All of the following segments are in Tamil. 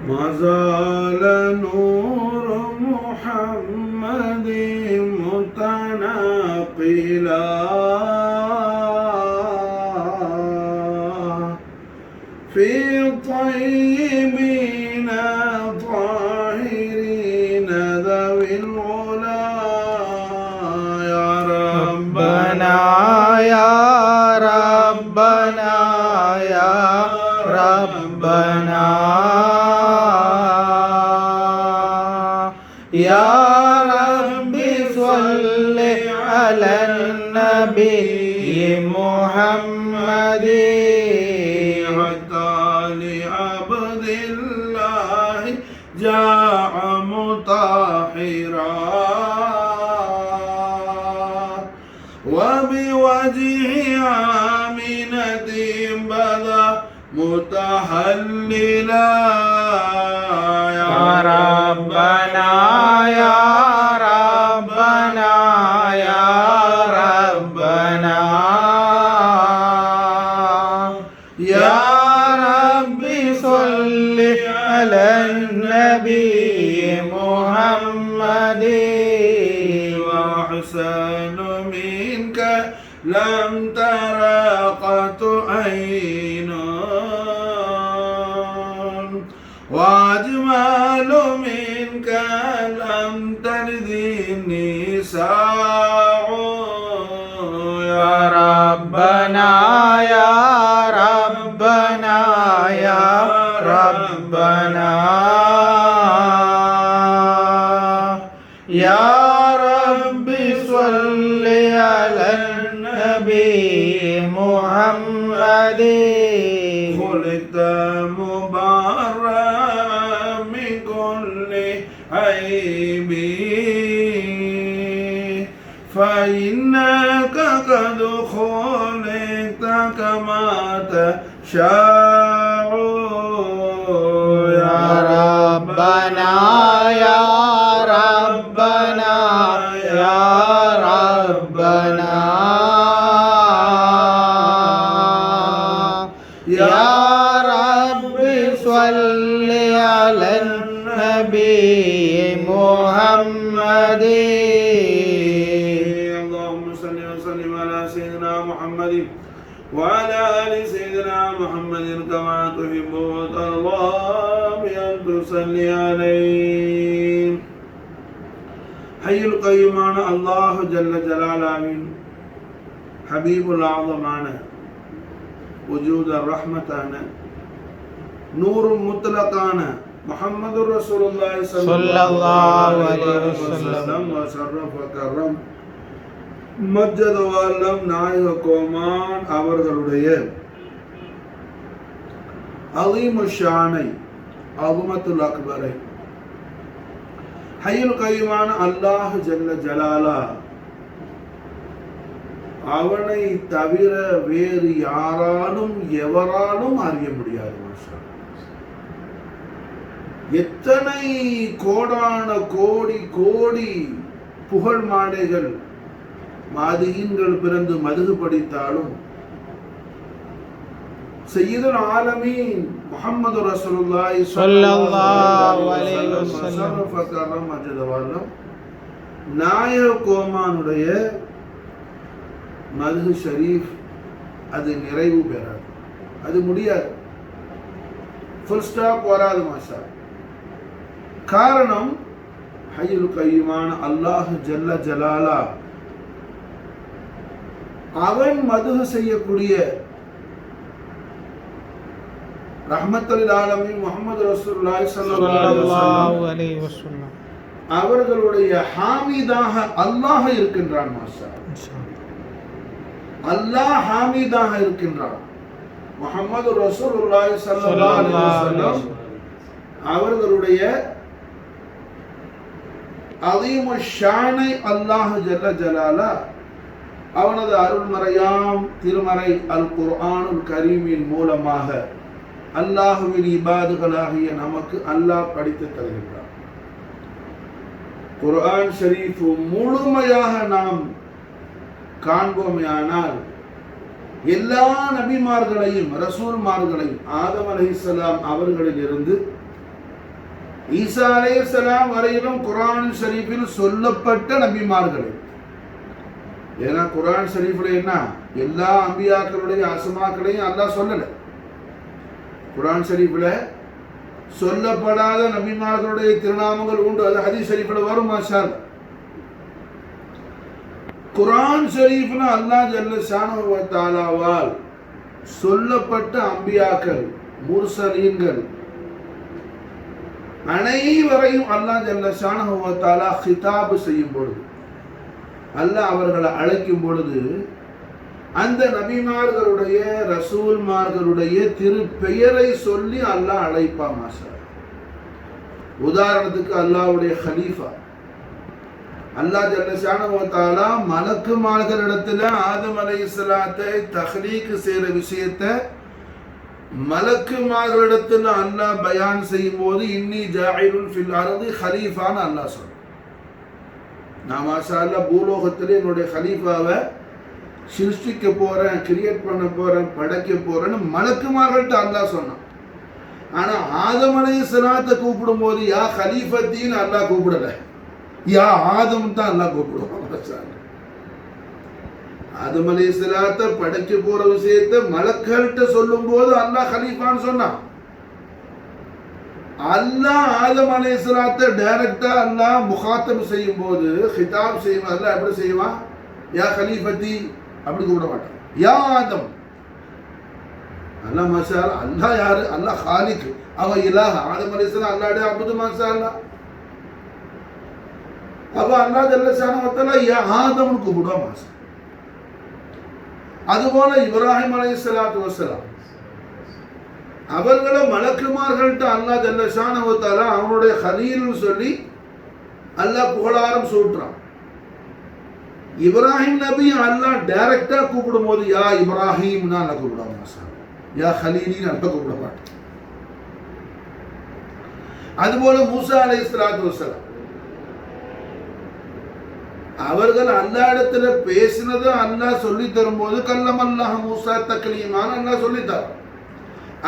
ما زال نور محمد متناقلا في طيبين طاهرين ذوي العلا يا ربنا يا ربنا يا ربنا يا ربي صل على النبي محمد لعبد الله جاء مطهرا وبوجه آمنة بدا متهللا يا ربنا يا ربنا يا ربنا يا ربي صل على النبي محمد وأحسن منك لم ترى قط عين وأجمل منك لم تلد النساء يا ربنا يا ربنا يا ربنا يا ربي صل على النبي محمد خلقت مبرأ من كل عيب فإنك قد خلقت كما تشاء يا ربنا يا ربنا يا ربنا يا ربي صل على النبي محمد اللهم صل وسلم على سيدنا محمد وعلى آل سيدنا محمد كما تحب وترضى بأن تصلي عليه حي القيوم الله جل جلاله حبيب الأعظم وجود الرحمة نور مطلق محمد رسول الله صلى الله عليه وسلم وشرف وكرم மஜ்ஜத வால்லம் நாயக கோமான் அவர்களுடைய அலீமு ஷானை அகுமத்துல் அக்பரை ஹய்யுல் கய்யூமான அல்லாஹ் ஜல்ல ஜலாலா அவனை தவிர வேறு யாராலும் எவராலும் அறிய முடியாது. எத்தனை கோடான கோடி கோடி புகழ் மாடைகள் மாதியீன்கள் பிறந்து மதுகு படித்தாலும் சய்யிதுல் ஆலமீன் முஹம்மது ரசூலுல்லாஹி ஸல்லல்லாஹு அலைஹி வஸல்லம் நாயக கோமானுடைய மதுகு ஷரீஃப் அது நிறைவு பெறாது, அது முடியாது, ஃபுல் ஸ்டாப் வராது மாஷா. காரணம் ஹய்யுல் கய்யூமான அல்லாஹ் ஜல்ல ஜலாலா அவன் மதுகு செய்யக்கூடிய ரஹ்மத்துல் ஆலமீன் முஹம்மது ரசூலுல்லாஹி ஸல்லல்லாஹு அலைஹி வஸல்லம் அவர்களுடைய ஹாமிதாக அல்லாஹ் இருக்கின்றான் மாஷா. அல்லாஹ் ஹாமிதாக இருக்கின்றான். முஹம்மது ரசூலுல்லாஹி ஸல்லல்லாஹு அலைஹி வஸல்லம் அவர்களுடைய அலீமு ஷானை அல்லாஹ் ஜல்ல ஜலாலா அவனது அருள்மறையாம் திருமறை அல் குர்ஆனுல் கரீமின் மூலமாக அல்லாஹுவின் இபாதுகளாகிய நமக்கு அல்லாஹ் படித்து தருகின்றான். குர்ஆன் ஷரீஃப் முழுமையாக நாம் காண்போமேயானால் எல்லா நபிமார்களையும் ரசூல்மார்களையும் ஆதம் அலைஹிஸ்ஸலாம் அவர்களிலிருந்து ஈசா அலைஹிஸ்ஸலாம் வரையிலும் குர்ஆன் ஷரீஃபில் சொல்லப்பட்ட நபிமார்கள். ஏன்னா குர்ஆன் ஷரீஃப்ல என்ன எல்லா அம்பியாக்களுடைய அஸ்மாக்களையும் அல்லாஹ் சொல்லல. குர்ஆன் ஷரீஃப்ல சொல்லப்படாத நபிமார்களுடைய திருநாமங்கள் உண்டு. அது ஹதீஸ் ஷரீஃப்ல வரும். மாஷா அல்லாஹ். குர்ஆன் ஷரீஃப்ல அல்லாஹ் ஜல்ல ஷானஹு வ தஆலாவால் சொல்லப்பட்ட அம்பியாக்கள், முர்சலீன்கள் அனைவரையும் அல்லாஹ் ஜல்ல ஷானஹு வ தஆலா கிதாப் செய்யும் பொழுது, அல்லாஹ் அவர்களை அழைக்கும் பொழுது அந்த நபிமார்களுடைய ரசூல்மார்களுடைய திருப்பெயரை சொல்லி அல்லாஹ் அழைப்பா. மாஷா. உதாரணத்துக்கு அல்லாஹ்வுடைய ஹலீஃபா அல்லாஹ் ஜல்ல ஷானஹு வ தஆலா மலக்குமார்களிடத்துல ஆதம் அலைஹிஸ்ஸலாத்தை தஹ்லீக் செய்யற விஷயத்தை மலக்குமார்களிடத்துல அல்லாஹ் பயான் செய்யும் போது இன்னி ஜாயிலுன் ஃபில் அர்தி ஹலீஃபான்னு அல்லாஹ் சொல்றான். நான் மாஷா அல்லாஹ் பூலோகத்திலே என்னுடைய ஹலீஃபாவை சிருஷ்டிக்க போறேன், கிரியேட் பண்ண போறேன், படைக்க போறேன்னு மலக்குமார்கள்ட்ட அல்லாஹ் சொன்னான். ஆனா ஆதம் அலைஹிஸ்ஸலாத்தை கூப்பிடும் போது யா ஹலீஃபத்தின்னு அல்லாஹ் கூப்பிடல, யா ஆதம் தான் அல்லாஹ் கூப்பிடுவான். ஆதம் அலைஹிஸ்ஸலாத்தை படைக்க போற விஷயத்தை மலக்கள்கிட்ட சொல்லும் போது அல்லாஹ் ஹலீஃபான்னு சொன்னான். அல்லாஹ் ஆதம் அலைஹிஸ்ஸலாத்தை டைரக்டா அல்லாஹ் முகாத்தப் செய்யும் போது, ஹிதாப் செய்யும் அல்லாஹ் எப்படி செய்வான்? யா ஹலீஃபத்தி அப்படி கூப்பிட மாட்டான், யா ஆதம். அல்லாஹ் மாஷா அல்லாஹ். அல்லாஹ் யாரு? அல்லாஹ் ஹாலிக், அவன் இலாஹ். ஆதம் அலைஹிஸ்ஸலாம் அல்லாஹ்வுடைய அப்து. மாஷா அல்லாஹ். அப்ப அல்லாஹ் ஜல்ல ஷானஹு வ தஆலா யா ஆதம்னு கூப்பிடுவான். மாஷா. அதுபோல இப்ராஹிம் அலைஹிஸ்ஸலாத்து வஸ்ஸலாம் அவர்களை மலக்குமார்கள்ட்ட அல்லாஹ் ஜல்ல ஷானஹு வ தஆலா அவனுடைய கலீல்னு சொல்லி அல்லாஹ் புகழாரம் சூட்டுறான். இப்ராஹிம் நபி அல்லாஹ் டைரக்டா கூப்பிடும் போது யா இப்ராஹிம் அல்லாஹ் கூப்பிடுவான். மாஷா. யா கலீலின்னு அல்லாஹ் கூப்பிட மாட்டான். அதுபோல மூசா அலைஹிஸ்ஸலாத்து வஸ்ஸலாம் அவர்கள் அல்லாஹ் இடத்துல பேசினதை அல்லாஹ் சொல்லி தரும்போது கல்லமல்லாஹ் மூசா தக்லீமான்னு அல்லாஹ் சொல்லித்தார்.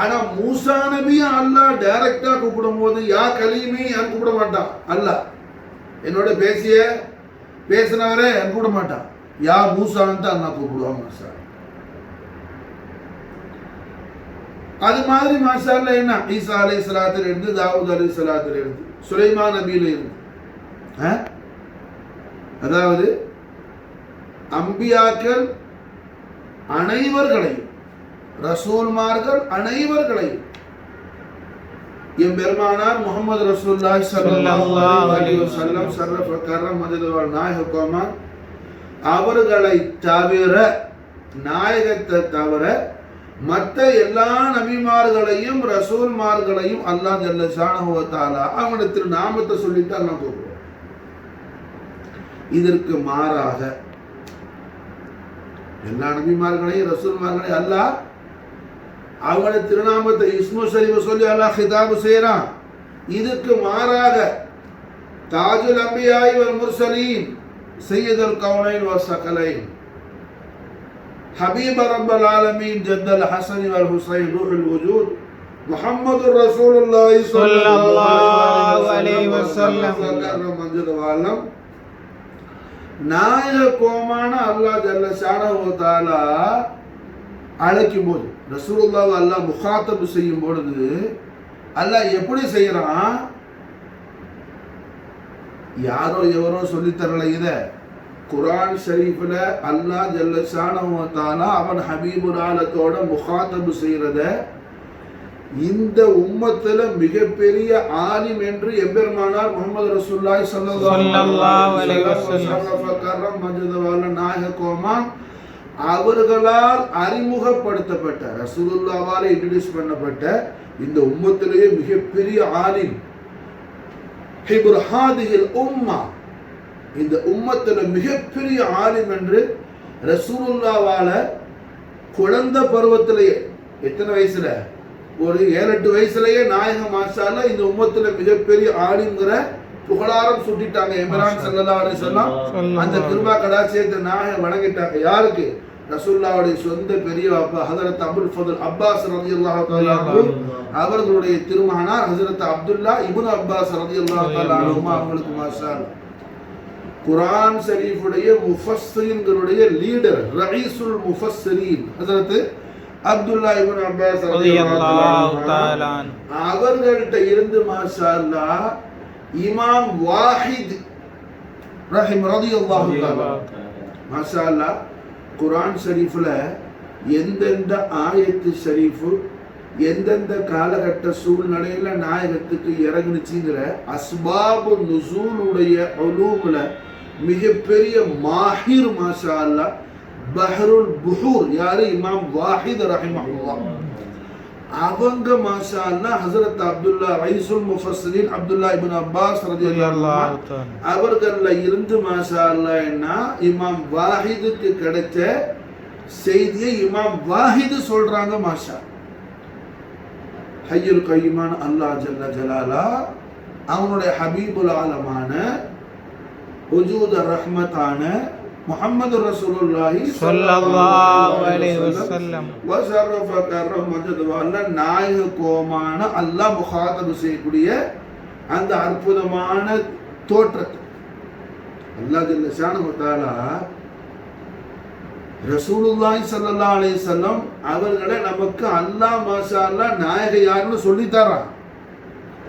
ஆனா மூசா நபியை அல்லாஹ் டைரக்டா கூப்பிடும் போது யா கலீமி என்று கூப்பிட மாட்டான். அல்லாஹ் என்னோட பேசினவரே என்று கூப்பிட மாட்டான், யா மூசான்னு தான் அல்லாஹ் கூப்பிடுவான். மாஷா. அது மாதிரி மாஷா அல்லாஹ் என்ன ஈசா அலைஹிஸ்ஸலாத்துல இருந்து, தாவூத் அலைஹிஸ்ஸலாத்துல இருந்து, சுலைமான் நபியில இருந்து, அதாவது அம்பியாக்கள் அனைவர்களையும், ரசூல்மார்கள் அனைவர்களையும் எம்பெருமானார் முஹம்மது ரசூலுல்லாஹி ஸல்லல்லாஹு அலைஹி வஸல்லம் ஷர்ரஃப கர்ரம் மஜ்துல் நாயகமா அவர்களை தவிர, நாயகத்தை தவிர மற்ற எல்லா நபிமார்களையும் ரசூல்மார்களையும் அல்லாஹ் ஜல்ல ஷானஹு வ தஆலா அவனுடைய நாமத்தை சொல்லிட்டு அல்லாஹ் கூப்பிடுவான். இதற்கு மாறாக எல்லா நபிமார்களையும் ரசூல்மார்களையும் அல்லாஹ் அவங்களுடைய திருநாமத்தை இஸ்மு ஷரீஃபை சொல்லி அல்லாஹ் ஹிதாப் செய்யறான். இதுக்கு மாறாக தாஜுல் அம்பியாய் வல் முர்சலீன் சையதுல் கௌனைன் வ ஸகலைன் ஹபீப் ரப்பல் ஆலமீன் ஜத்தல் ஹஸன் வல் ஹுசைன் ரூஹுல் வஜூத் முஹம்மதுர் ரசூலுல்லாஹி ஸல்லல்லாஹு அலைஹி வஸல்லம் நாயகமான அல்லாஹ் ஜல்ல ஷானஹு வ தஆலா அழைக்கும் போது, ரசூலுல்லாஹ் அல்லாஹ் முகாத்தப் செய்யும் பொழுது அல்லாஹ் எப்படி செய்யறான்? யாரோ எவரோ சொல்லித்தரல. இத குர்ஆன் ஷரீஃப்ல அல்லாஹ் ஜல்ல ஷானஹு வ தஆலா அவன் ஹபீபுல் ஆலத்தோட முகாத்தப் செய்யறத இந்த உம்மத்துல மிகப்பெரிய ஆலிம் என்று எம்பெருமானார் முஹம்மது ரசூலுல்லாஹி ஸல்லல்லாஹு அலைஹி வஸல்லம் நாயகமான் அவர்களால் அறிமுகப்படுத்தப்பட்ட, ரசூலுல்லாஹ்வால இன்ட்ரோடியூஸ் பண்ணப்பட்ட இந்த உம்மத்திலேயே மிகப்பெரிய ஆலிம், ஹிப்ரு ஹாதிஹில் உம்மா, இந்த உம்மத்துல மிகப்பெரிய ஆலிம் என்று ரசூலுல்லாஹ்வால குழந்தை பருவத்திலேயே, எத்தனை வயசுல? ஒரு 7-8 வயசுலயே நாயகம் மாஷா அல்லாஹ் இந்த உம்மத்துல மிகப்பெரிய ஆலிம்ங்கிற புகழாரம் சுட்டிட்டாங்க. இம்ரான் ஸல்லல்லாஹு அலைஹி வஸல்லம் அந்த கிருபா கடாட்சியத்தை நாயகம் வழங்கிட்டாங்க. யாருக்கு? ரசூலுல்லாஹ்வுடைய சொந்த பெரிய அப்பா ஹஜரத் அபுல் ஃபதுல் அப்பாஸ் ரலியல்லாஹு தஆலா அன்ஹு அவர்களுடைய திருமகனார் ஹஜரத் அப்துல்லா இப்னு அப்பாஸ் ரலியல்லாஹு தஆலா அன்ஹு அவங்களுக்கு மாஷாஅல்லாஹ் குர்ஆன் ஷரீஃபுடைய முஃபஸ்ஸிரீன்களுடைய லீடர் ரயீசுல் முஃபஸ்ஸிரீன் ஹஜரத் அப்துல்லா இப்னு அப்பாஸ் ரலியல்லாஹு தஆலா அவர்கள்ட்ட இருந்து மாஷாஅல்லாஹ் இமாம் வாஹித் ரலியல்லாஹு தஆலா மாஷாஅல்லாஹ் குர்ஆன் ஷரீஃப்ல எந்தெந்த ஆயத்து ஷரீஃபு எந்தெந்த காலகட்ட சூழ்நிலையில நாயகத்துக்கு இறங்குனுச்சுங்கிற அஸ்பாபு நுசூலுடைய உலூம்ல மிகப்பெரிய மாஹிர் மாஷாஅல்லாஹ் பஹ்ருல் புஹூர் யாரு இமாம் வாஹித் ரஹிமஹுல்லாஹ் அவங்க மாஷாஅல்லாஹ் ஹஜரத் அப்துல்லா ரயீசுல் முஃபஸ்ஸிரீன் அப்துல்லா இப்னு அப்பாஸ் ரலியல்லாஹு அன்ஹு அவர்கள்ல இருந்து மாஷாஅல்லாஹ் என்ன இமாம் வாஹிதுக்கு கிடைச்ச செய்தியை இமாம் வாஹித் சொல்றாங்க மாஷா ஹய்யுல் கய்யூமான அல்லாஹ் ஜல்ல ஜலாலா அவனுடைய ஹபீபுல் ஆலமான வஜூத ரஹ்மத்தான முஹம்மது ரசூலுல்லாஹி ஸல்லல்லாஹு அலைஹி வஸல்லம் வஸரஃப கர்ரம் மஜ்துவல்ல நாயகமான அல்லாஹ் முகாதபு செய்யக்கூடிய அந்த அற்புதமான தோற்றத்தை அல்லாஹ் ஜல்ல ஷானஹு தஆலா ரசூலுல்லாஹி ஸல்லல்லாஹு அலைஹி வஸல்லம் அவர்களை நமக்கு அல்லாஹ் மாஷாஅல்லாஹ் நாயக யாருன்னு சொல்லி தரான்.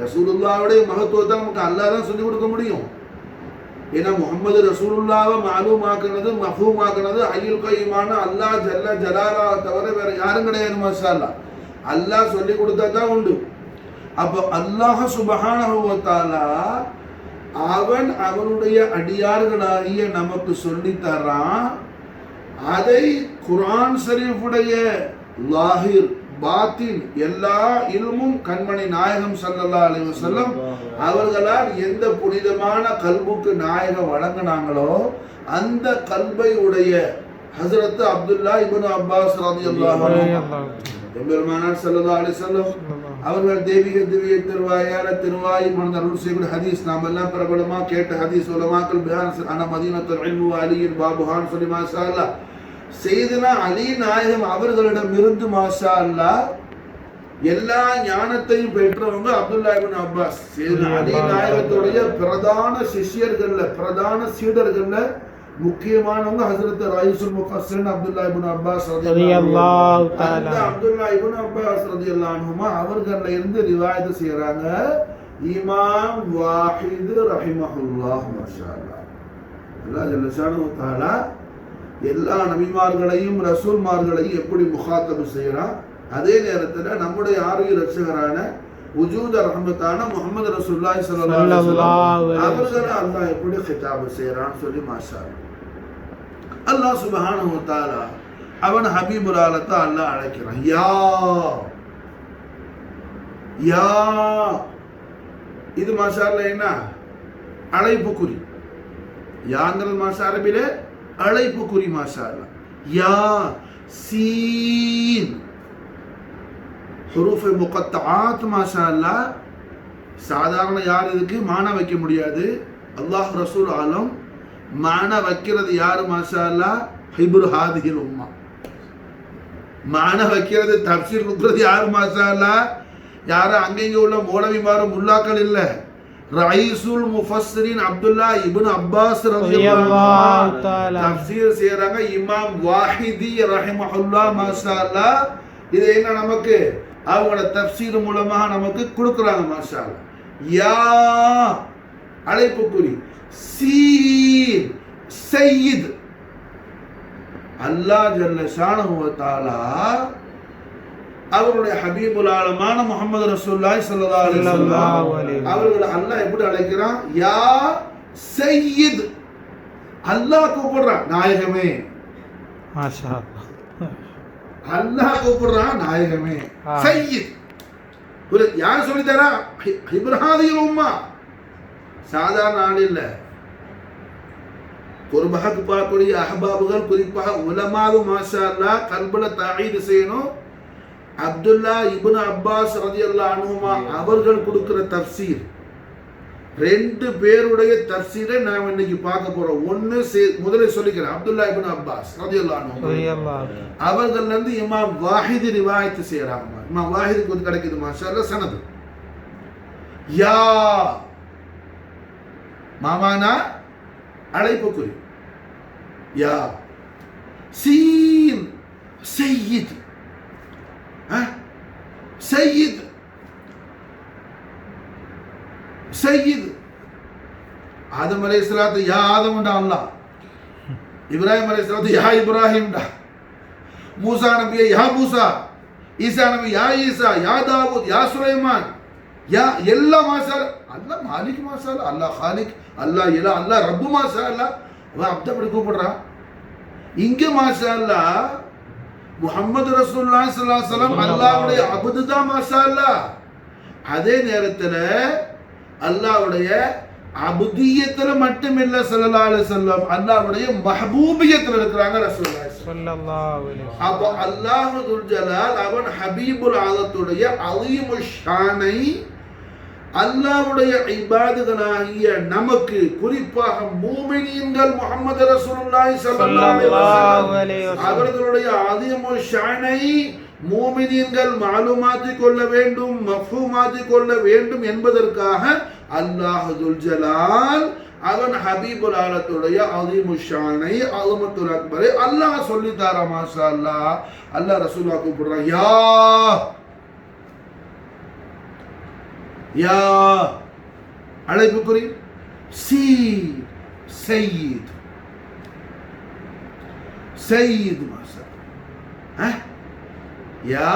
ரசூலுல்லாஹ்வுடைய மகத்துவத்தை நமக்கு அல்லாஹ் தான் சொல்லி கொடுக்க முடியும். ஏன்னா முகமது ரசூலுல்லாவை மாலூமாக்குனது மஃபூமாக்குனது ஹய்யுல் கய்யூமான அல்லாஹ் ஜல்ல ஜலாலா தவிர வேற யாரும் கிடையாது மாஷாஅல்லாஹ். அல்லாஹ் சொல்லி கொடுத்தா தான் உண்டு. அப்போ அல்லாஹ் சுப்ஹானஹு வ தஆலா அவன் அவனுடைய அடியார்களாகிய நமக்கு சொல்லி தரான். அதை குர்ஆன் ஷரீஃபுடைய லாஹிர் பாத்தின் எல்லா இல்மும் கண்மணி நாயகம் ஸல்லல்லாஹு அலைஹி வஸல்லம் அவர்களால் எந்த புனிதமான கல்புக்கு நாயகம் வழங்கினாங்களோ அந்த கல்பை உடைய ஹஜரத் அப்துல்லா இப்னு அப்பாஸ் ரலியல்லாஹு அன்ஹு பெருமானார் ஸல்லல்லாஹு அலைஹி வஸல்லம் அவர்கள் தெய்வீக திவ்ய திருவாய் மனத அருள் செய்யக்கூடிய ஹதீஸ் நாம் எல்லாம் பிரபலமா கேட்ட ஹதீஸ் உலமாக்கள் பயான் அன மதீனத்துல் இல்மு வ அலியின் பாபுஹான் சொல்லி மாஷா அல்லாஹ் செய்தனா அலி நாயகம் அவர்களிடம் இருந்து மாஷா அல்லாஹ் எல்லா ஞானத்தையும் பெற்றவங்க அப்துல்லா இப்னு அப்பாஸ். செய்தனா அலி நாயகத்துடைய பிரதான சிஷ்யர்கள்ல பிரதான சீடர்கள்ல முக்கியமானவங்க ஹஜ்ரத் ரயீசுல் முஃபஸ்ஸிரீன் அப்துல்லா இப்னு அப்பாஸ் ரலியல்லாஹு தஆலா அப்துல்லா இப்னு அப்பாஸ் ரலியல்லாஹு அன்ஹுமா அவர்கள்ல இருந்து ரிவாயத் செய்றாங்க இமாம் வாஹித் ரஹிமஹுல்லாஹ் மாஷாஅல்லாஹ். அல்லாஹ் ஜல்ல ஷானஹு தஆலா எல்லா நபிமார்களையும் ரசூல்மார்களையும் எப்படி முகாத்தபு செய்யறான், அதே நேரத்தில் நம்முடைய ஆரோக்கிய ரட்சகரான வஜூத ரஹ்மத்தான முஹம்மது ரசூலுல்லாஹி ஸல்லல்லாஹு அலைஹி வஸல்லம் அவர்களை அல்லாஹ் எப்படி கிதாபு செய்யறான்னு சொல்லி மாஷா அல்லாஹ் சுப்ஹானஹு வ தஆலா அவன் ஹபீபுல் ஆலத்தை அல்லாஹ் அழைக்கிறான். யா இது மாஷா அல்லாஹ் என்ன அழைப்பு குறி. யாங்கிறது மாஷா அரபிலே அழைப்பு குறி மாஷா அல்லாஹ். யா சீன் ஹுரூஃப் முகத்தஆத் மாஷா அல்லாஹ். சாதாரண யார் இதுக்கு மானா வைக்க முடியாது. அல்லாஹ் ரசூல் ஆலம் மானா வைக்கிறது யாரு மாஷா அல்லாஹ்? ஹிப்ரு ஹாதிஹில் உம்மா. மானா வைக்கிறது தஃப்சீர் கொடுக்கிறது யாரு மாஷா அல்லாஹ்? யாரும் அங்கங்க உள்ள மௌலவிமாரும் முல்லாக்கள் இல்லை. ரயீசுல் முஃபஸ்ஸிரீன் அப்துல்லா இப்னு அப்பாஸ் ரலியல்லாஹு தஆலா தஃப்சீர் செய்றாங்க இமாம் வாஹிதி ரஹிமஹுல்லாஹ் மாஷா அல்லாஹ். இது என்ன நமக்கு அவங்களோட தஃப்சீர் மூலமாக நமக்கு கொடுக்குறாங்க மாஷா அல்லாஹ். யா அழைப்பு குறி. சீன் சையீத் அல்லாஹ் ஜல்ல ஷானஹு வ தஆலா அவருடைய ஹபீபுல் ஆலமான முஹம்மது ரசூலுல்லாஹி ஸல்லல்லாஹு அலைஹி வஸல்லம் அவர்களை அல்லாஹ் எப்படி அழைக்கிறான்? யா சையீத். அல்லாஹ் கூப்பிடுறான் நாயகமே. மாஷா அல்லாஹ் கூப்பிடுறான் நாயகமே சையீத். ஒரு யார் சொல்லி தரா? இப்ராஹிம் உம்மா. சாதாரண ஆள் இல்லை. குர்பாக்கு பார்க்கக்கூடிய அஹ்பாபுகள் குறிப்பாக உலமாவும் மாஷா அல்லாஹ் கல்புல தஈத் செய்யணும். அப்துல்லா இப்னு அப்பாஸ் ரலியல்லாஹு அன்ஹுமா அவர்கள் கொடுக்கிற தஃப்சீர் ரெண்டு பேருடைய தஃசீரை நாம் இன்னைக்கு பார்க்க போறோம். ஒன்னு முதலில் சொல்லிக்கிறேன், அப்துல்லா இப்னு அப்பாஸ் ரலியல்லாஹு அன்ஹு அவர்கள் வந்து இமாம் வாஹித் ரிவாயத் செய்யறாங்க. இமாம் வாஹிதுக்கு வந்து கிடைக்குது மாஷாஅல்லாஹ் சனது. யா மாமானா அழைப்புக்குறி, யா சீன் சையீத், சையீத் சையீத். ஆதம் அலைஹிஸ்ஸலாத்து யா ஆதம்டா அல்லாஹ், இப்ராஹிம் அலைஹிஸ்ஸலாத்து யா இப்ராஹிம்டா, மூசா நபியை யா மூசா, ஈசா நபி யா ஈசா, யா தாவூத், யா சுலைமான், யா எல்லா மாஷா அல்லாஹ் மாலிக் மாஷா அல்லாஹ் காலிக், அல்லாஹ் இலா, அல்லாஹ் ரப்பு மாஷா அல்லாஹ். அவன் அப்த அப்படி கூப்பிடுறான். இங்க மாஷா அல்லாஹ் முஹம்மது ரசூலுல்லாஹி ஸல்லல்லாஹு அலைஹி வஸல்லம் அல்லாஹ்வுடைய அப்து தான் மாஷா அல்லாஹ். அதே நேரத்துல அல்லாஹ்வுடைய அபுதியத்துல மட்டும் இல்ல ஸல்லல்லாஹு அலைஹி வஸல்லம், அல்லாஹ்வுடைய மஹ்பூபியத்துல இருக்கிறாங்க ரசூலுல்லாஹி ஸல்லல்லாஹு அலைஹி வஸல்லம். அப்ப அல்லாஹ் துல் ஜலால் அவன் ஹபீபுல் ஆலத்துடைய அலீமுஷ் ஷானை அல்லாஹ்வுடைய இபாதுகளாகிய நமக்கு, குறிப்பாக மூமினீன்கள் முஹம்மது ரசூலுல்லாஹி ஸல்லல்லாஹு அலைஹி வஸல்லம் அவர்களுடைய அலீமுஷ் ஷானை மூமினீன்கள் மாலுமாத்திக் கொள்ள வேண்டும், மஃபூமாத்திக் கொள்ள வேண்டும் என்பதற்காக அல்லாஹ் துல் ஜலால் அவன் ஹபீபுல் ஆலத்துடைய அலீமுஷ் ஷானை அலமத்துல் அக்பரை அல்லாஹ் சொல்லித்தாரா மாஷா அல்லாஹ். அல்லாஹ் ரசூலுல்லாஹ் கூப்பிடுறான், யா யா அழைப்புக்குறி, சி சையீத், சையீத் மாஷா, யா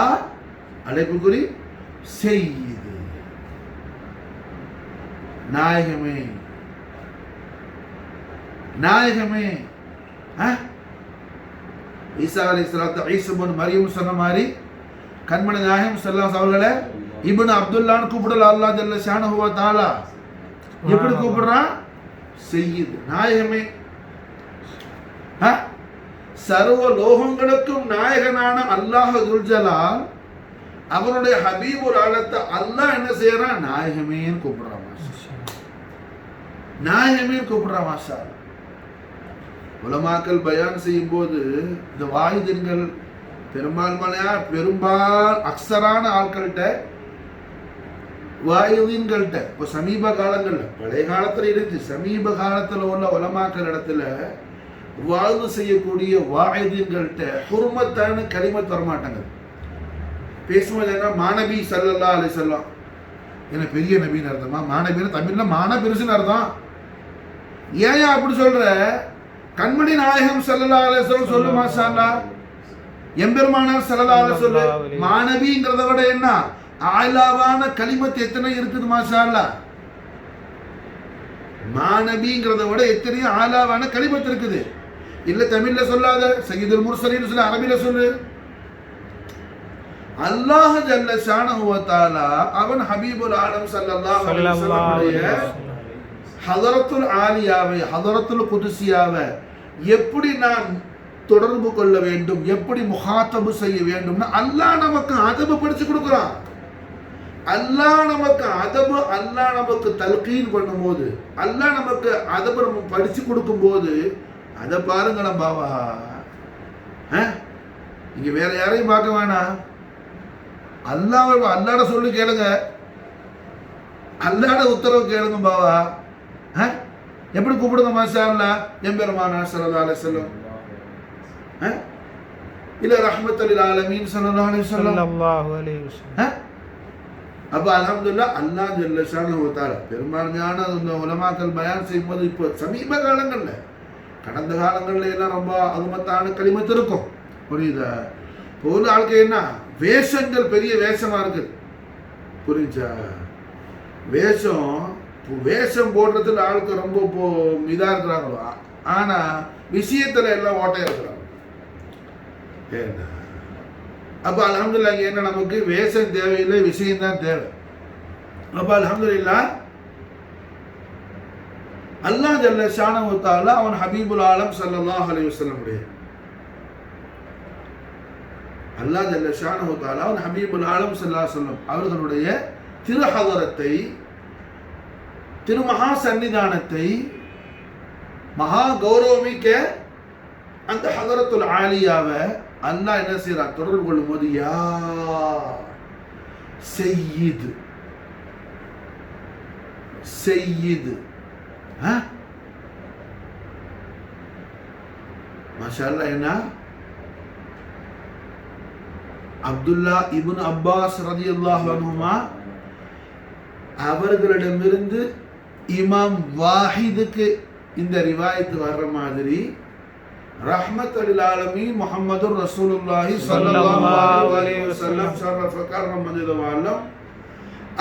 அழைப்புக்குறி செய்யுது, நாயகமே நாயகமே. ஈசா அலைஹிஸ்ஸலாத்து ஈசா இப்னு மரியம் சொன்ன மாதிரி கண்மணி நாயகம் ஸல்லல்லாஹு அலைஹி அவர்களை இப்னு அப்துல்லான்னு கூப்பிடல அல்லாஹ் ஜல்ல ஷானஹு வ தஆலா. எப்படி கூப்பிடுறான்? செய்யுது, நாயகமே. சர்வ லோகங்களுக்கும் நாயகனான அல்லாஹ் துல் ஜலால் அவனுடைய ஹபீபுல் ஆலத்தை அல்லாஹ் என்ன செய்யறான்? நாயகமேன்னு கூப்பிடுறான், நாயகமேன்னு கூப்பிடுறான் மாஷா. உலமாக்கள் பயான் செய்யும் போது இந்த வாயுதின்கள் அக்சரான ஆட்கள்கிட்ட, வாயுதீன்கள்கிட்ட, இப்போ சமீப காலங்கள்ல, பழைய காலத்துல இருந்துச்சு, சமீப காலத்துல உள்ள உலமாக்கள் இடத்துல வாழ்வு செய்யக்கூடிய வாயுதீன்கள்கிட்ட ஹுர்மத்தான கலிமத் வரமாட்டாங்க. பேசும்போது என்ன, மாநபி ஸல்லல்லாஹு அலைஹி வஸல்லம், என்ன பெரிய நபின்னு அர்த்தமா? மாநபின்னு தமிழ்ல மான பெருசுன்னு அர்த்தம். ஏன் அப்படி சொல்ற? கண்மணி நாயகம் ஸல்லல்லாஹு அலைஹி வஸல்லம் சொல்லு மாஷா அல்லாஹ், எம்பெருமானார் ஸல்லல்லாஹு அலைஹி வஸல்லம். மாநபிங்கிறத விட என்ன ஆலாவான கலிமத் எத்தனை இருக்குது மாஷா அல்லாஹ். மாநபிங்கிறத விட எத்தனையோ ஆலாவான கலிமத் இருக்குது. இல்ல தமிழ்ல சொல்லாத, சய்யிதுல் முர்சலீன் சொல்லு, அரபில சொல்லு. அல்லாஹ் ஜல்ல ஷானஹு வ தஆலா அவன் ஹபீபுல் ஆலம் ஸல்லல்லாஹு அலைஹி வஸல்லம் ஹதரத்துல் ஆலியாவை, ஹதரத்துல் குதுசியாவை எப்படி நாம் தொடர்பு கொள்ள வேண்டும், எப்படி முகாத்தபு செய்ய வேண்டும்னு அல்லாஹ் நமக்கு அதபு படிச்சு கொடுக்குறான். அல்லாஹ் நமக்கு அதபு, அல்லாஹ் நமக்கு தல்கீன் பண்ணும்போது, அல்லாஹ் நமக்கு அதபு நம்ம படிச்சு கொடுக்கும் போது அதை பாருங்களேன் பாவா. நீங்க வேற யாரையும் பார்க்க வேணாம், அல்லாட சொல்லி கேளுங்க, அல்லாட உத்தரவு கேளுங்க பாவா. எப்படி கூப்பிடுங்க மாஷா அல்லாஹ், எம்பெருமானார் ஸல்லல்லாஹு அலைஹி வஸல்லம், இல்ல ரஹ்மத்துல் ஆலமீன் ஸல்லல்லாஹு அலைஹி வஸல்லம். அப்ப அல்ஹம்துலில்லாஹ் அல்லாஹ் ஜல்ல ஷானஹு வ தஆலா பெரும்பான்மையான உலமாக்கள் பயான் செய்யும்போது, இப்போ சமீப காலங்கள்ல, கடந்த காலங்கள்ல எல்லாம் ரொம்ப அகுமத்தான களிமத்து இருக்கும், புரியுதா? இப்போ உள்ள ஆளுக்கு என்ன வேஷங்கள் பெரிய வேஷமா இருக்கு, புரிஞ்சா? வேஷம் போடுறதுல ஆளுக்கு ரொம்ப இதா இருக்கிறாங்களோ, ஆனா விஷயத்துல எல்லாம் ஓட்டையா இருக்கிறாங்க. அப்ப அல்ஹம்துலில்லாஹ் என்ன, நமக்கு வேஷம் தேவையில்லை, விஷயம் தான் தேவை. அப்ப அல்ஹம்துலில்லாஹ் அல்லாஹ் ஜல்ல ஷானஹு வ தஆலா அவன் ஹபீபுல் ஆலம் ஸல்லல்லாஹு அலைஹி வஸல்லம் உடைய, அல்லாஹ் ஜல்ல ஷானஹு வ தஆலா அவன் ஹபீபுல் ஆலம் ஸல்லல்லாஹு அலைஹி வஸல்லம் அவர்களுடைய திருஹதரத்தை திருமகா சன்னிதானத்தை மகா கௌரவமிக்க அந்த ஹதரத்துல் ஆலியாவை அல்லாஹ் என்ன செய்யறான்? தொடர்பு கொள்ளும் போது யா சையீத் சையீத் மாஷா அல்லாஹ். என்ன அப்துல்லா இப்னு அப்பாஸ் ரலியல்லாஹு அன்ஹுமா அவர்களிடமிருந்து இமாம் வாஹிதுக்கு இந்த ரிவாயத்து வர்ற மாதிரி ரஹ்மத்துல் ஆலமீன் முஹம்மதுர் ரசூலுல்லாஹி ஸல்லல்லாஹு அலைஹி வஸல்லம் ஷரஃப கர்ரம் மஜிதவாலம்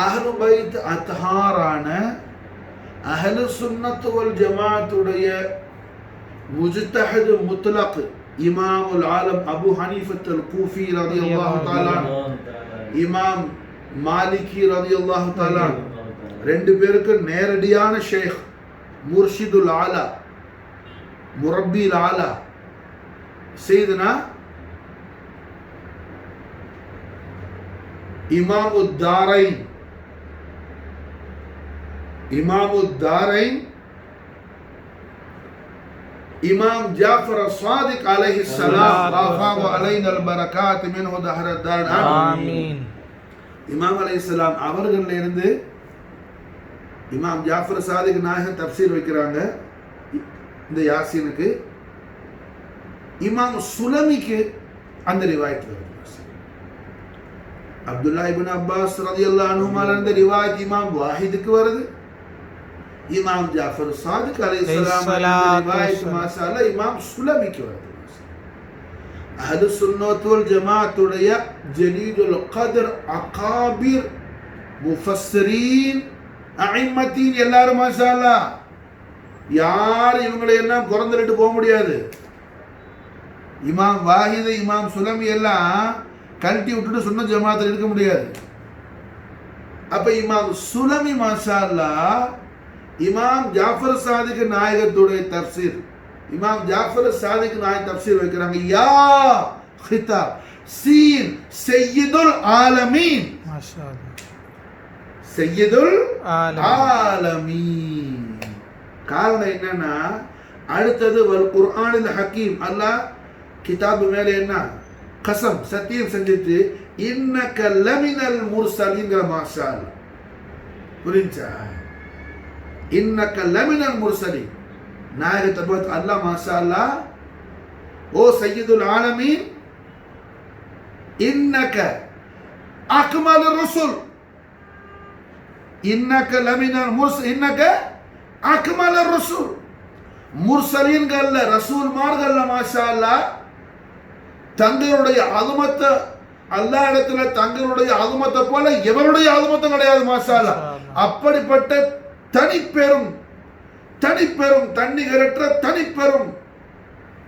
அஹ்லு பைத் அத்ஹாரான அஹ்லு சுன்னத் வல் ஜமாஅத்துடைய முஜ்தஹித் முத்லக் இமாமுல் ஆலம் அபு ஹனீஃபத்துல் கூஃபி ரலியல்லாஹு தஆலா, இமாம் மாலிகி ரலியல்லாஹு தஆலா, ரெண்டு பேருக்கு நேரடியான ஷேக் முர்ஷிதுல் ஆலா முரப்பில் ஆலா சையதுனா இமாமுத் தாரைன் இமாம் ஜாஃபர் அஸ்-சாதிக் அலைஹிஸ்ஸலாம் ரஃபஅஹு அலைனா அல்-பரகாத் மின்ஹு தஹரத் தார் ஆமீன். இமாம் அலைஹிஸ்ஸலாம் அவர்களில் இருந்து இமாம் ஜாஃபர் சாதிக் நாயகம் தப்சீர் வைக்கிறாங்க இந்த யாசீனுக்கு. இமாம் சுலமிக்கு அந்த ரிவாயத் வருது. அப்துல்லா இப்னு அப்பாஸ் ரலியல்லாஹு அன்ஹுமால இருந்து ரிவாயத் இமாம் வாஹிதுக்கு வருது. இமாம் ஜாஃபர் சாதிக் அலைஹிஸ்ஸலாம் ரிவாயத் மாஷாஅல்லாஹ் இமாம் சுலமிக்கு வருது. அஹ்லு சுன்னத் வல் ஜமாஅத்துடைய ஜலீலுல் கத்ர் அகாபிர் முஃபஸ்ஸிரீன் அஇம்மத்தீன் எல்லாரும் மாஷாஅல்லாஹ். யார் இவங்களை எல்லாம் குறந்துட்டு போக முடியாது. இமாம் வாஹிது இமாம் சுலமி எல்லாம் கழட்டி விட்டுட்டு சுன்னத் ஜமாத்தில் இருக்க முடியாது. அப்ப இமாம் சுலமி மாஷா அல்லாஹ் இமாம் ஜாஃபர் சாதிக் நாயகத்துடைய தப்சீர், இமாம் ஜாஃபர் சாதிக் நாயக தப்சீர் வைக்கிறாங்க. யா ஹிதாப் சீன் சையதுல் ஆலமீன், மாஷா அல்லாஹ், சையதுல் ஆலமீன். காரணம் என்னன்னா அடுத்தது வல் குர்ஆனில் ஹக்கீம், அல்லாஹ் கிதாபு மேல என்ன கசம் சத்தியம் செஞ்சுட்டு இன்னக லமினல் முர்சலீன்ங்கற மாஷா அல்லாஹ். புரிஞ்சா? இன்னக லமினல் முர்சலீன் நாயகத்தை பார்த்து அல்லாஹ் மாஷா அல்லாஹ் ஓ சையதுல் ஆலமீன் இன்னக அக்மலுர் ரசூல் இன்னக லமினல் முர்சல் இன்னக அக்மலுர் ரசூல் முர்சலீன்கள்ல ரசூல்மார்கள்ல மாஷா அல்லாஹ் தங்களுடைய அதுமத்தை அல்லாஹ் இடத்துல தங்களுடைய அதுமத்தை போல எவருடைய அதுமத்தம் கிடையாது மாஷா அல்லாஹ். அப்படிப்பட்ட தனிப்பெரும் தன்னிகரற்ற தனிப்பெரும்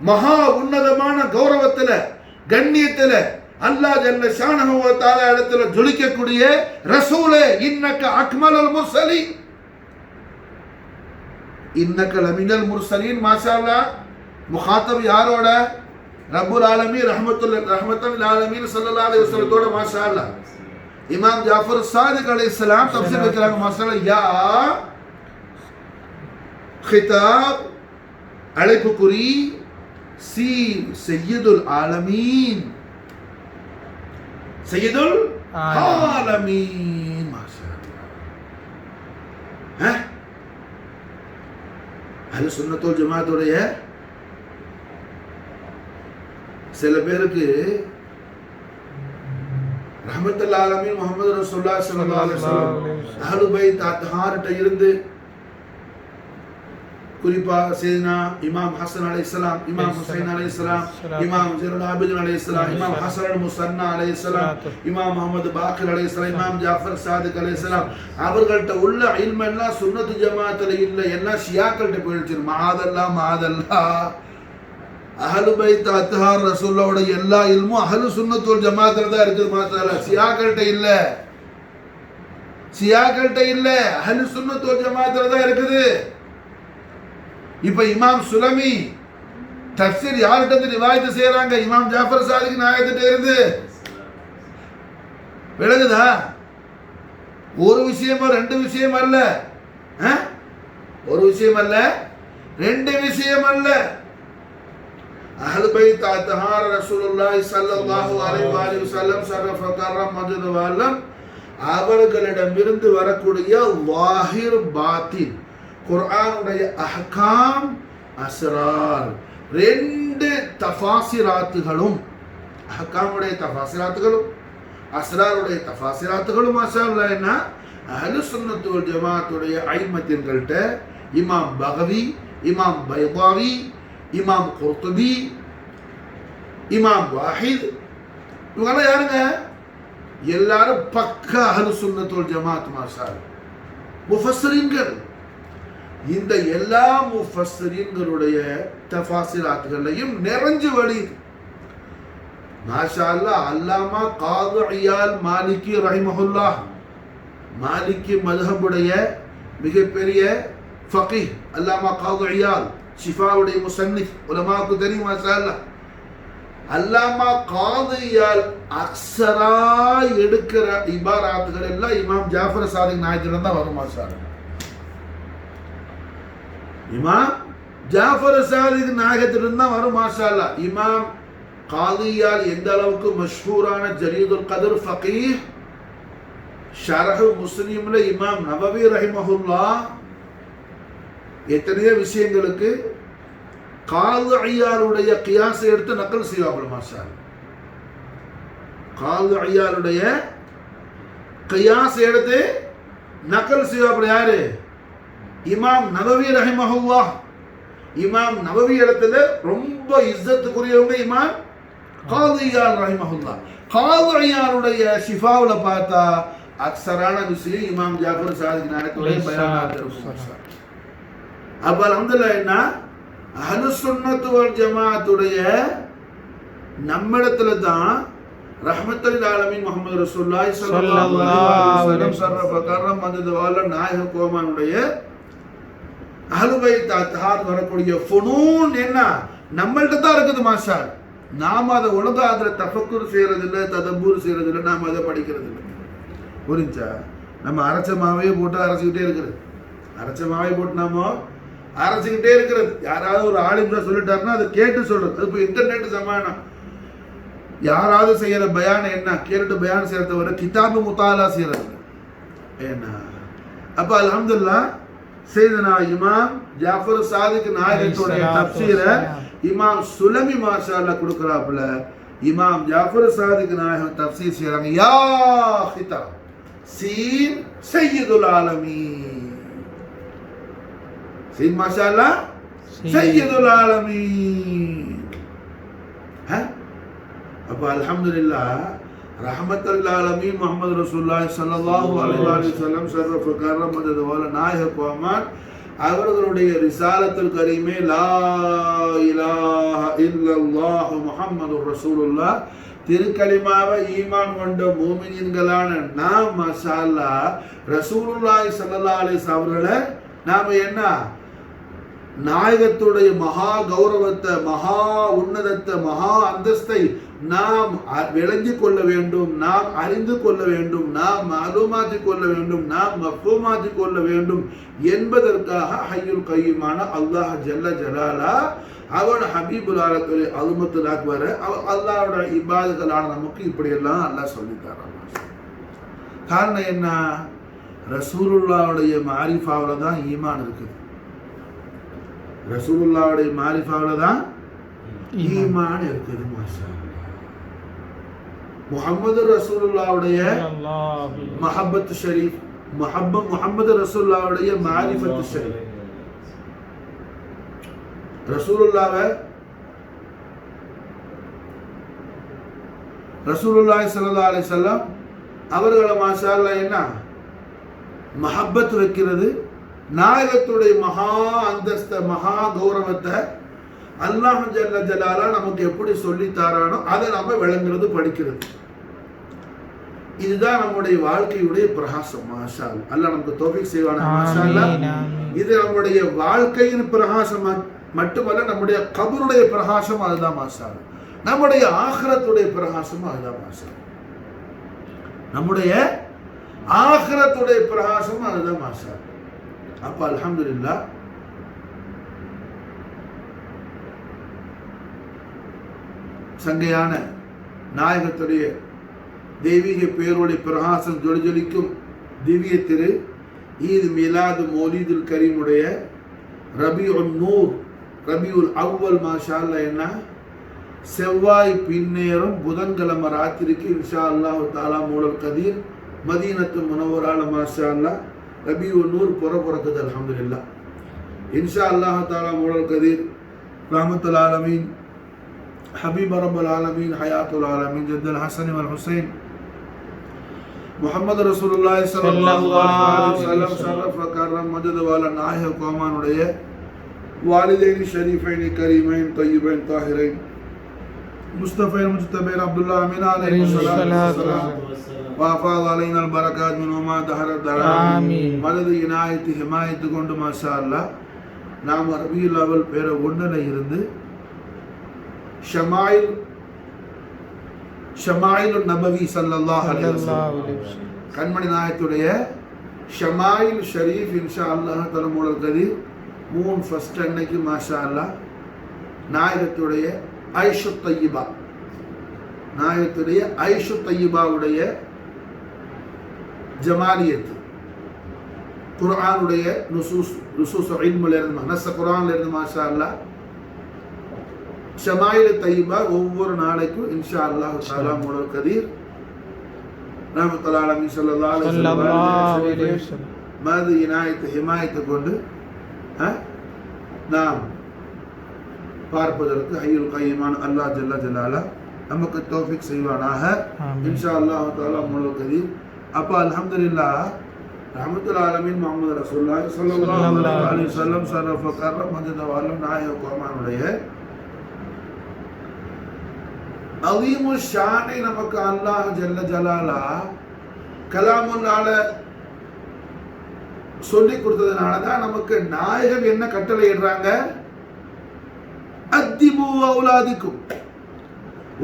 மகா உன்னதமான கௌரவத்துல கண்ணியத்துல அல்லாஹ் ஜல்ல ஷானஹு வ தஆலா இடத்துல ஜொலிக்கக்கூடிய ரசூலே இன்னக அக்மலுல் முர்சலீன் இன்னக லமினல் முர்சலீன் மாஷா அல்லாஹ். முகாத்தப் யாரோட? ரப்புல் ஆலமீன் ரஹ்மத்துல் ஆலமீன் ஸல்லல்லாஹு அலைஹி வஸல்லத்தோட மாஷா அல்லாஹ். இமாம் ஜாஃபர் சாதிக் அலைஹிஸ்ஸலாம் தஃசீர் வைக்கிறாங்க மாஷா அல்லாஹ். யா خطاب அழைப்புக்குறி சீன் சையதுல் ஆலமீன் சையதுல் ஆலமீன் மாஷா அல்லாஹ். அஹ்லு சுன்னத் வல் ஜமாஅத்துடைய சில பேருக்கு ரஹ்மத்துல் ஆலமீன் முஹம்மது ரசூலுல்லாஹி ஸல்லல்லாஹு அலைஹி வஸல்லம் அஹ்லு பைத் அத்ஹார்ட்ட இருந்து குறிப்பா சையதுனா இமாம் ஹசன் அலைஹிஸ்ஸலாம், இமாம் ஹுசைன் அலைஹிஸ்ஸலாம், இமாம் ஜைனுல் ஆபிதீன் அலைஹிஸ்ஸலாம், இமாம் ஹசன் அல் முஸன்னா அலைஹிஸ்ஸலாம், இமாம் முஹம்மது பாக்கிர் அலைஹிஸ்ஸலாம், இமாம் ஜாஃபர் சாதிக் அலைஹிஸ்ஸலாம் அவர்கள்ட்ட உள்ள இல்ம் எல்லாம் சுன்னத் ஜமாஅத்துல இல்ல, எல்லாம் ஷியாக்கள்ட்ட போயிடுச்சு. மாதல்லாஹ் அஹ்லு பைத் அத்ஹார் ரசூலுல்லாஹோட எல்லா இல்மும் அஹ்லு சுன்னத் வல் ஜமாஅத்துல தான் இருக்குது மாஷா அல்லாஹ். ஷியாக்கள்ட்ட இல்ல அஹ்லு சுன்னத் வல் ஜமாஅத்துல தான் இருக்குது. இப்ப இமாம் சுலமி தஃப்சீர் யார்கிட்ட இருந்து ரிவாயத் செய்யறாங்க? இமாம் ஜாஃபர் சாதிக் நாயகத்திட்ட இருந்து. விளங்குதா? ஒரு விஷயமோ ரெண்டு விஷயம் அல்ல, ஒரு விஷயம் அல்ல, ரெண்டு விஷயம் அல்ல. அஹ்லு பைத் அத்ஹார் ரசூலுல்லாஹி ஸல்லல்லாஹு அலைஹி வஸல்லம் ஷரஃப கர்ரம் மஜ்து வல்லம் அவர்களிடமிருந்து வரக்கூடிய லாஹிர் பாத்தின் குர்ஆனுடைய அஹ்காம் அஸ்ரார் ரெண்டு தஃபாசிராத்துகளும், அஹ்காமுடைய தஃபாசிராத்துகளும் அஸ்ராருடைய தஃபாசிராத்துகளும் மாஷா அல்லாஹ் என்ன அஹ்லு சுன்னத் வல் ஜமாஅத்துடைய ஐம்மத்தின்கள்ட்ட இமாம் பகவி, இமாம் பைதாவி, இமாம் குர்துபி, இமாம் வாஹித், இவங்கெல்லாம் யாருங்க? எல்லாரும் பக்கா அஹ்லு சுன்னத் வல் ஜமாஅத் மாஷா அல்லாஹ் முஃபஸ்ஸிரீன்கள். இந்த எல்லா முஃபஸ்ஸிரீன்களுடைய தஃபாசிராத்துகளையும் நிறைஞ்சு வழியுது மாஷா அல்லாஹ். அல்லாமா காது இயால் மாலிகி ரஹிமஹுல்லாஹ், மாலிகி மذهபுடைய மிகப்பெரிய ஃபகீஹ் அல்லாமா காது இயால், ஷிஃபாவுடைய முஸன்னிஃப், உலமாவுக்கு தெரியும் மாஷா அல்லாஹ். அல்லாமா காது இயால் அக்ஸரா எடுக்கிற இபாராத்துகள் எல்லாம் இமாம் ஜாஃபர் சாதிக் நாயக்கிடம் தான் வரும் மாஷா அல்லாஹ். இமாம் ஜாஃபர் சாதிக் நாயகத்திலிருந்து தான் வரும் மாஷா அல்லாஹ். இமாம் காதியால் எந்த அளவுக்கு மஷ்ஹூரான ஜரீதுல் கத்ர் ஃபகீஹ், ஷரஹ் முஸ்லிம்ல இமாம் நவவி ரஹிமஹுல்லாஹ் எத்தனையோ விஷயங்களுக்கு காதியாலுடைய கியாஸை எடுத்து நக்கல் செய்வார்கள் மாஷா அல்லாஹ். காதியாலுடைய கியாஸை எடுத்து நக்கல் செய்வார்கள் யாரு? இமாம் நவவி ரஹிமஹுல்லாஹ். இமாம் நவவி இடத்துல ரொம்ப இஸ்ஸத்துக்குரியவங்க இமாம் காதியால் ரஹிமஹுல்லாஹ். காதியாலுடைய ஷிஃபாவுல பார்த்தா அக்ஸரான விஷயம் இமாம் ஜாஃபர் சாதிக் நாயகத்துடைய பயானாத் இருக்கும். அப்ப அல்ஹம்துலில்லாஹ் என்ன அஹ்லு சுன்னத் வல் ஜமாஅத்துடைய நம்மிடத்துல தான் ரஹ்மத்துல் ஆலமீன் முஹம்மது ரசூலுல்லாஹி ஸல்லல்லாஹு அலைஹி வஸல்லம் ஷரஃப கர்ரம் மஜ்து வல்லம் நாயக கோமானுடைய அஹ்லு பைத் அத்ஹார் வரக்கூடிய ஃபுனூன் என்ன நம்மள்ட்ட தான் இருக்குது மாஷா. நாம அதை ஒழுங்கா அதில் தஃபக்குர் செய்யறது இல்லை, ததப்பூர் செய்யறது இல்லை, நாம அதை படிக்கிறது இல்லை. புரிஞ்சா? நம்ம அரைச்ச மாவையே போட்டு அரைச்சிக்கிட்டே இருக்கிறது, அரைச்ச மாவை போட்டு நாம அரைச்சிக்கிட்டே இருக்கிறது. யாராவது ஒரு ஆலிம்ஸா சொல்லிட்டாருன்னா அதை கேட்டு சொல்றது. அது இப்போ இன்டர்நெட் சமானம். யாராவது செய்யற பயான் என்ன கேட்டு பயான் செய்யறத விட கிதாபு முத்தாலா செய்யறது என்ன. அப்ப அல்ஹம்துலில்லாஹ் சையதுனா இமாம் ஜாஃபர் சாதிக் நாயகத்துடைய தஃப்சீரை இமாம் சுலமி மாஷா அல்லாஹ் கொடுக்கறாப்புல. இமாம் ஜாஃபர் சாதிக் நாயகம் தஃப்சீர் செய்றாங்க. யா கிதாப் சீன் சையதுல் ஆலமீன், சீன் மாஷா அல்லாஹ் சையதுல் ஆலமீன். அப்ப அல்ஹம்துலில்லாஹ் ரஹ்மத்துல் ஆலமீன் முஹம்மது ரசூலுல்லாஹி ஸல்லல்லாஹு அலைஹி வஸல்லம் ஷரஃப கர்ரம் மஜ்து வல்லம் நாயக கோமான் அவர்களுடைய ரிசாலத்துல் கரீமே லா இலாஹ இல்லல்லாஹ் முஹம்மதுர் ரசூலுல்லாஹ் திருக்கலிமாவை ஈமான் கொண்ட மூமினீன்களான நாம் மாஷா அல்லாஹ் ரசூலுல்லாஹி ஸல்லல்லாஹு அலைஹி வஸல்லம் அவர்களை நாம என்ன நாயகத்துடைய மகா கௌரவத்தை, மகா உன்னதத்தை, மகா அந்தஸ்தை நாம் விளங்கிக் கொள்ள வேண்டும், நாம் அறிந்து கொள்ள வேண்டும், நாம் மாலூமாத்தி கொள்ள வேண்டும், நாம் மஃபூமாத்தி கொள்ள வேண்டும் என்பதற்காக ஹய்யுல் கய்யூமான அல்லாஹ் ஜல்ல ஜலாலா அவன் ஹபீபுல் ஆலத்துடைய அலுமத்துல் அக்பர் அல்லாஹ்வோட இபாதுகளான நமக்கு இப்படியெல்லாம் அல்லாஹ் சொல்லித்தரான். காரணம் என்ன? ரசூலுல்லாஹ்வுடைய மாரிஃபாவில் தான் ஈமான் இருக்குது. ரசூலுல்லாஹ்வுடைய மாரிஃபாவில் தான் ஈமான் இருக்குது மாஷா அல்லாஹ். முஹம்மது ரசூலுல்லாஹ்வுடைய மஹப்பத் ஷரீஃப், முஹம்மது ரசூலுல்லாஹ்வுடைய மாரிஃபத் ஷரீஃப். ரசூலுல்லாஹி ஸல்லல்லாஹு அலைஹி வஸல்லம் அவர்களை மாஷா அல்லாஹ் என்ன மஹப்பத் வைக்கிறது, நாயகத்துடைய மகா அந்தஸ்த மகா கௌரவத்தை அல்லாஹ் ஜல்ல ஜலாலா நமக்கு எப்படி சொல்லி தாரானோ அதை நம்ம விளங்குறது படிக்கிறது. இதுதான் நம்முடைய வாழ்க்கையுடைய பிரகாசம் மாஷா அல்லாஹ். அல்லாஹ் நமக்கு தௌஃபீக் செய்வானா மாஷா அல்லாஹ். இது நம்முடைய வாழ்க்கையின் பிரகாசம் மட்டுமல்ல, நம்முடைய கபருடைய பிரகாசம் அதுதான் மாஷா அல்லாஹ். நம்முடைய ஆখিরাத்துடைய பிரகாசம் அதுதான் மாஷா அல்லாஹ். நம்முடைய ஆখিরাத்துடைய பிரகாசம் அதுதான் மாஷா அல்லாஹ். அப்ப அல்ஹம்துலில்லாஹ் சங்கையான நாயகத்துடைய தெய்வீக பேரோடைய பிரகாசம் ஜொலிஜொலிக்கும் திவ்ய திரு ஈத் மிலாது மௌலீதுல் கரீமுடைய ரபியுல் நூர் ரபியுல் அவ்வல் மாஷா அல்லாஹ் என்ன செவ்வாய் பின்னேறும் புதன்கிழமை ராத்திரிக்கு இன்ஷா அல்லாஹ் தாலா மூலல் கதீர் மதீனத்து முனவரால மாஷா அல்லாஹ் ரபியுல் நூர் பிறக்குது அல்ஹம்துலில்லாஹ். இன்ஷா அல்லாஹ் தாலா மூலல் கதீர் ரஹ்மத்துல் ஆலமீன் حبيب رب العالمين حياة العالمين جد الحسن والحسين محمد رسول الله صلى الله عليه وسلم شرف وكرم مجد والا நாயக கோமானுடைய வாலிதைன் ஷரீஃபைன் கரீமைன் طيبين طاهرين مصطفى مجتبى عبد الله امين عليه الصلاه والسلام وافاض علينا البركات منهما دهر الدرر آمين மதது இனாயத்து ஹிமாயத்து கொண்டு மாஷா அல்லாஹ் நாம் ரபியுல் அவல் பேர ஒண்ணல இருந்து ஷமாயில் நபவி ஸல்லல்லாஹு அலைஹி வஸல்லம் கண்மணி நாயகத்துடைய ஷமாயில் ஷரீஃப் இன்ஷா அல்லாஹ் தஆலா மூலல் கதீர் மூன் ஃபர்ஸ்ட் அன்னைக்கு மாஷா அல்லாஹ் நாயகத்துடைய ஐஷு தய்யிபா நாயகத்துடைய ஐஷு தய்யிபாவுடைய ஜமாலியத் குர்ஆனுடைய நுசூஸ் இல்முல இருந்து நஸ் குர்ஆன்ல இருந்து மாஷா அல்லாஹ் ஷமாயில் தய்யிபா ஒவ்வொரு நாளைக்கும் இன்ஷா அல்லாஹ் தஆலா மூலல் கதீர் ரஹ்மத்துல் ஆலமீன் ஸல்லல்லாஹு அலைஹி வஸல்லம் மது இனாயத்து ஹிமாயத்து கொண்டு நாம் பார்ப்பதற்கு ஹய்யுல் கய்யூமான அல்லாஹ் ஜல்ல ஜலாலா நமக்கு தௌஃபீக் செய்வானாக இன்ஷா அல்லாஹ் தஆலா மூலல் கதீர். அப்ப அல்ஹம்துலில்லாஹ் ரஹ்மத்துல் ஆலமீன் முஹம்மது ரசூலுல்லாஹி ஸல்லல்லாஹு அலைஹி வஸல்லம் ஷரஃப கர்ரம் மஜத வாலம் நாயக கோமானுடைய அலீமு ஷானை நமக்கு அல்லாஹ் ஜல்ல ஜலாலா கலாமுல்லால சொல்லி கொடுத்ததுனால தான் நமக்கு நாயகம் என்ன கட்டளை இடுறாங்க, அத்திபு அவுலாதிக்கும்,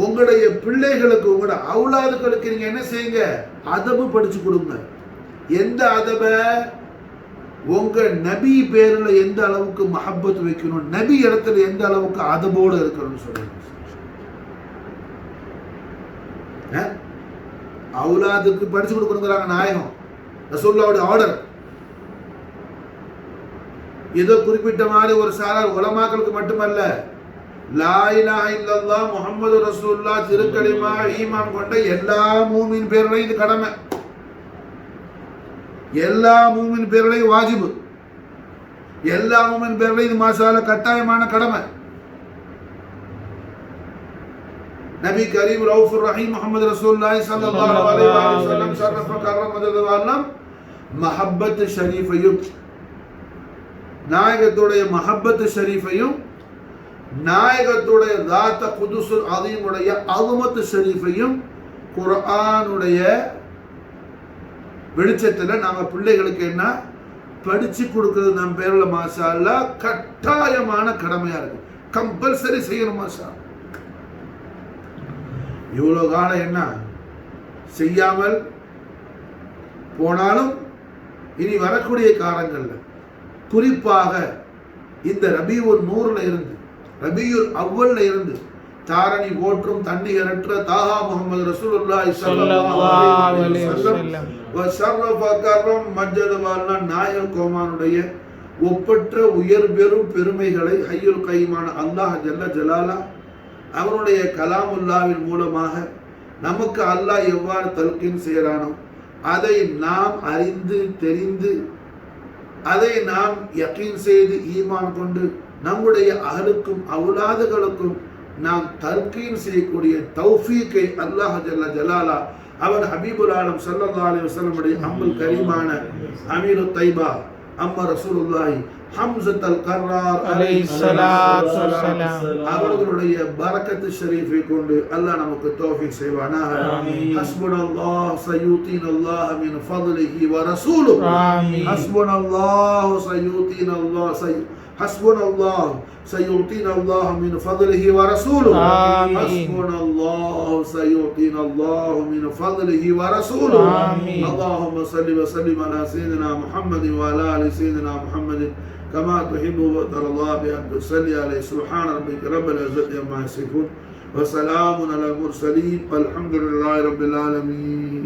உங்களுடைய பிள்ளைகளுக்கு உங்களோட அவுலாதுகளுக்கு நீங்க என்ன செய்யுங்க, அதபு படிச்சு கொடுங்க. எந்த அதப, உங்க நபி பேர்ல எந்த அளவுக்கு மஹப்பத் வைக்கணும், நபி இடத்துல எந்த அளவுக்கு அதபோடு இருக்கணும்னு சொல்லுங்க. அவுலாதுக்கு படிச்சு கொடுக்குறாங்க நாயகம், ரசூலுல்லாஹ்வுடைய ஆர்டர். ஏதோ குறிப்பிட்ட மாதிரி ஒரு சாரார் உலமாக்களுக்கு மட்டுமல்ல, லா இலாஹ இல்லல்லாஹ் முஹம்மது ரசூலுல்லாஹ் திருக்கலிமா ஈமான் கொண்ட எல்லா மூமின் பேர்களையும் இது கடமை. எல்லா மூமின் பேர்களையும் வாஜிபு, எல்லா மூமின் பேர்களையும் இது மாஷாஅல்லாஹ் கட்டாயமான கடமை. நபி கரீம் ரவுஃபுர் ரஹீம் முஹம்மது ரசூலுல்லாஹி ஸல்லல்லாஹு அலைஹி வஸல்லம் ஷரஃப கர்ரம் மததவாலம் மஹப்பத் ஷரீஃபையும், நாயகத்துடைய மஹப்பத் ஷரீஃபையும், நாயகத்துடைய தாத்த குதுசுல் அதீமுடைய அஸமத் ஷரீஃபையும் குர்ஆனுடைய வெளிச்சத்தில் நாம பிள்ளைகளுக்கு என்ன படிச்சு கொடுக்கிறது நம் பேர்ல மாஷா அல்லாஹ் கட்டாயமான கடமையா இருக்கு, கம்பல்சரி செய்யணும் மாஷா. இவ்வளவு காலம் என்ன செய்யாமல் போனாலும் இனி வரக்கூடிய காலங்கள்ல குறிப்பாக இந்த ரபியுல் நூர்ல இருந்து, ரபியுல் அவ்வல்ல இருந்து தாரணி போற்றும் தண்ணீரற்ற தாஹா முஹம்மது ரசூலுல்லாஹி ஸல்லல்லாஹு அலைஹி வஸல்லம் வஷரஃப கர்ரம் மஜ்ஜத வால்னா நாயக கோமானுடைய ஒப்பற்ற உயர் பெரும் பெருமைகளை ஹய்யுல் கய்யூமான அல்லாஹ் ஜல்ல ஜலாலா அவருடைய கலாமுல்லாவின் மூலமாக நமக்கு அல்லாஹ் எவ்வாறு தல்கீன் செய்யறானோ அதை நாம் அறிந்து தெரிந்து, அதை நாம் யகீன் செய்து ஈமான் கொண்டு நம்முடைய அஹலுக்கும் அவுலாதுகளுக்கும் நாம் தல்கீன் செய்யக்கூடிய தௌஃபீக்கை அல்லாஹ் ஜல்ல ஜலாலா அவன் ஹபீபுல் ஆலம் ஸல்லல்லாஹு அலைஹி வஸல்லம் உடைய அம்முல் கரீமான அமீருத் தைபா அம்மா ரசூலுல்லாஹி ஹம்ஸத்துல் கர்ரார் அலைஹிஸ்ஸலாத்து வஸ்ஸலாம் அவர்களுடைய பரக்கத் ஷரீஃபை கொண்டு அல்லாஹ் நமக்கு தௌஃபீக் செய்வானாக. ஹஸ்புனல்லாஹ் சயூதீனல்லாஹ் மின் ஃபضலிஹி வ ரசூலுஹு. ஹஸ்புனல்லாஹ் சயூதீனல்லாஹ் حسبنا الله سيعطينا الله من فضله ورسوله آمين. حسبنا الله سيعطينا الله من فضله ورسوله آمين. اللهم صل وسلم على سيدنا محمد وعلى ال سيدنا محمد كما تحب وترضى بأن تصلي عليه سبحان ربك رب العزة عما يصفون وسلام على المرسلين والحمد لله رب العالمين